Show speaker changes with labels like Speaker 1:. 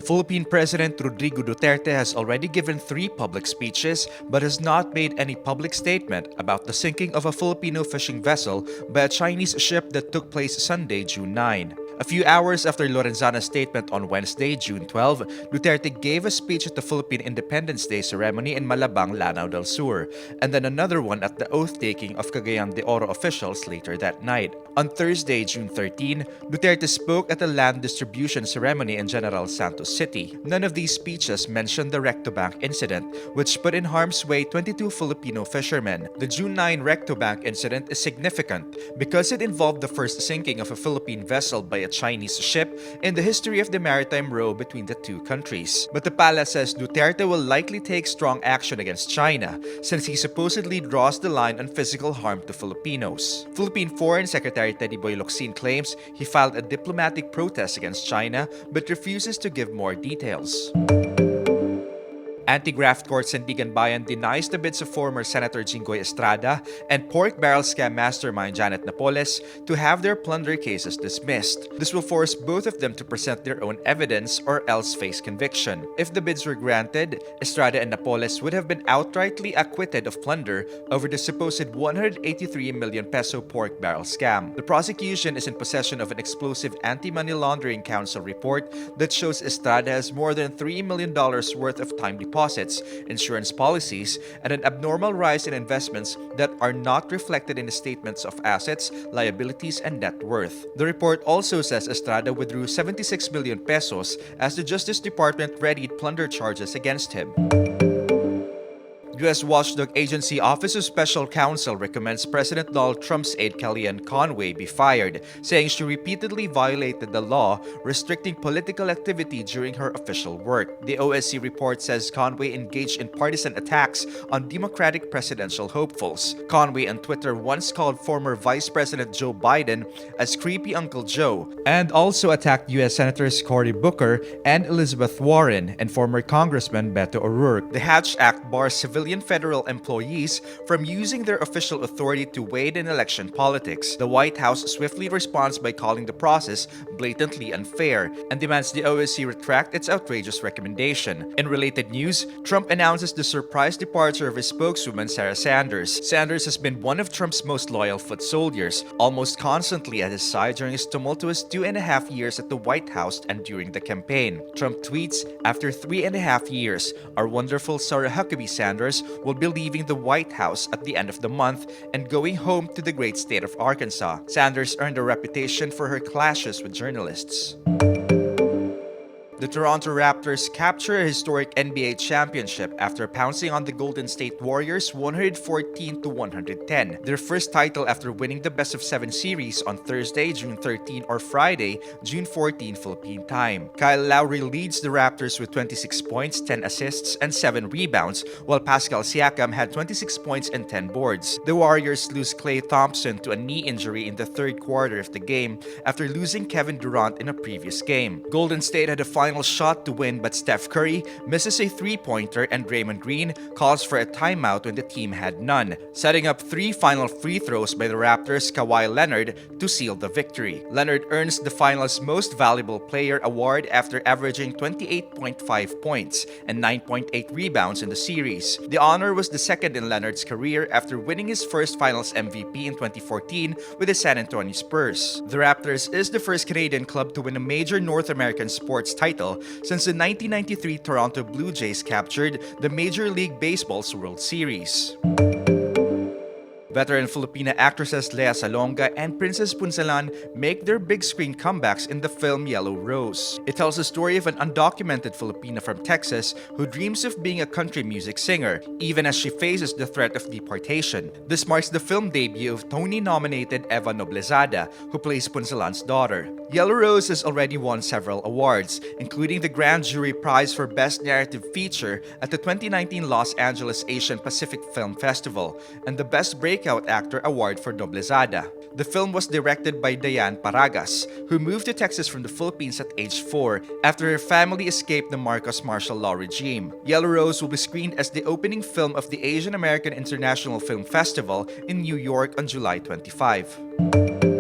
Speaker 1: Philippine President Rodrigo Duterte has already given 3 public speeches but has not made any public statement about the sinking of a Filipino fishing vessel by a Chinese ship that took place Sunday, June 9. A few hours after Lorenzana's statement on Wednesday, June 12, Duterte gave a speech at the Philippine Independence Day ceremony in Malabang, Lanao del Sur, and then another one at the oath-taking of Cagayan de Oro officials later that night. On Thursday, June 13, Duterte spoke at a land distribution ceremony in General Santos City. None of these speeches mentioned the Rectobank incident, which put in harm's way 22 Filipino fishermen. The June 9 Rectobank incident is significant because it involved the first sinking of a Philippine vessel by a Chinese ship in the history of the maritime row between the two countries. But the palace says Duterte will likely take strong action against China since he supposedly draws the line on physical harm to Filipinos. Philippine Foreign Secretary Teddy Boy Locsin claims he filed a diplomatic protest against China but refuses to give more details. Anti-graft court Sandiganbayan denies the bids of former Senator Jinggoy Estrada and pork barrel scam mastermind Janet Napoles to have their plunder cases dismissed. This will force both of them to present their own evidence or else face conviction. If the bids were granted, Estrada and Napoles would have been outrightly acquitted of plunder over the supposed 183 million peso pork barrel scam. The prosecution is in possession of an explosive Anti-Money Laundering Council report that shows Estrada has more than $3 million worth of time deposits, insurance policies, and an abnormal rise in investments that are not reflected in the statements of assets, liabilities, and net worth. The report also says Estrada withdrew 76 million pesos as the Justice Department readied plunder charges against him. U.S. Watchdog Agency Office of Special Counsel recommends President Donald Trump's aide Kellyanne Conway be fired, saying she repeatedly violated the law restricting political activity during her official work. The OSC report says Conway engaged in partisan attacks on Democratic presidential hopefuls. Conway on Twitter once called former Vice President Joe Biden as creepy Uncle Joe, and also attacked U.S. Senators Cory Booker and Elizabeth Warren and former Congressman Beto O'Rourke. The Hatch Act bars civilian federal employees from using their official authority to wade in election politics. The White House swiftly responds by calling the process blatantly unfair and demands the OSC retract its outrageous recommendation. In related news, Trump announces the surprise departure of his spokeswoman Sarah Sanders. Sanders has been one of Trump's most loyal foot soldiers, almost constantly at his side during his tumultuous 2.5 years at the White House and during the campaign. Trump tweets, "After 3.5 years, our wonderful Sarah Huckabee Sanders will be leaving the White House at the end of the month and going home to the great state of Arkansas." Sanders earned a reputation for her clashes with journalists. The Toronto Raptors capture a historic NBA championship after pouncing on the Golden State Warriors 114-110, their first title after winning the best-of-7 series on Thursday, June 13 or Friday, June 14 Philippine time. Kyle Lowry leads the Raptors with 26 points, 10 assists, and 7 rebounds, while Pascal Siakam had 26 points and 10 boards. The Warriors lose Klay Thompson to a knee injury in the third quarter of the game after losing Kevin Durant in a previous game. Golden State had a final shot to win, but Steph Curry misses a three-pointer and Draymond Green calls for a timeout when the team had none, setting up 3 final free throws by the Raptors' Kawhi Leonard to seal the victory. Leonard earns the finals Most Valuable Player award after averaging 28.5 points and 9.8 rebounds in the series. The honor was the second in Leonard's career after winning his first finals MVP in 2014 with the San Antonio Spurs. The Raptors is the first Canadian club to win a major North American sports title since the 1993 Toronto Blue Jays captured the Major League Baseball's World Series. Veteran Filipina actresses Lea Salonga and Princess Punzalan make their big screen comebacks in the film Yellow Rose. It tells the story of an undocumented Filipina from Texas who dreams of being a country music singer, even as she faces the threat of deportation. This marks the film debut of Tony-nominated Eva Noblezada, who plays Punzalan's daughter. Yellow Rose has already won several awards, including the Grand Jury Prize for Best Narrative Feature at the 2019 Los Angeles Asian Pacific Film Festival, and the Best Breakout Actor Award for Noblezada. The film was directed by Diane Paragas, who moved to Texas from the Philippines at age 4 after her family escaped the Marcos martial law regime. Yellow Rose will be screened as the opening film of the Asian American International Film Festival in New York on July 25.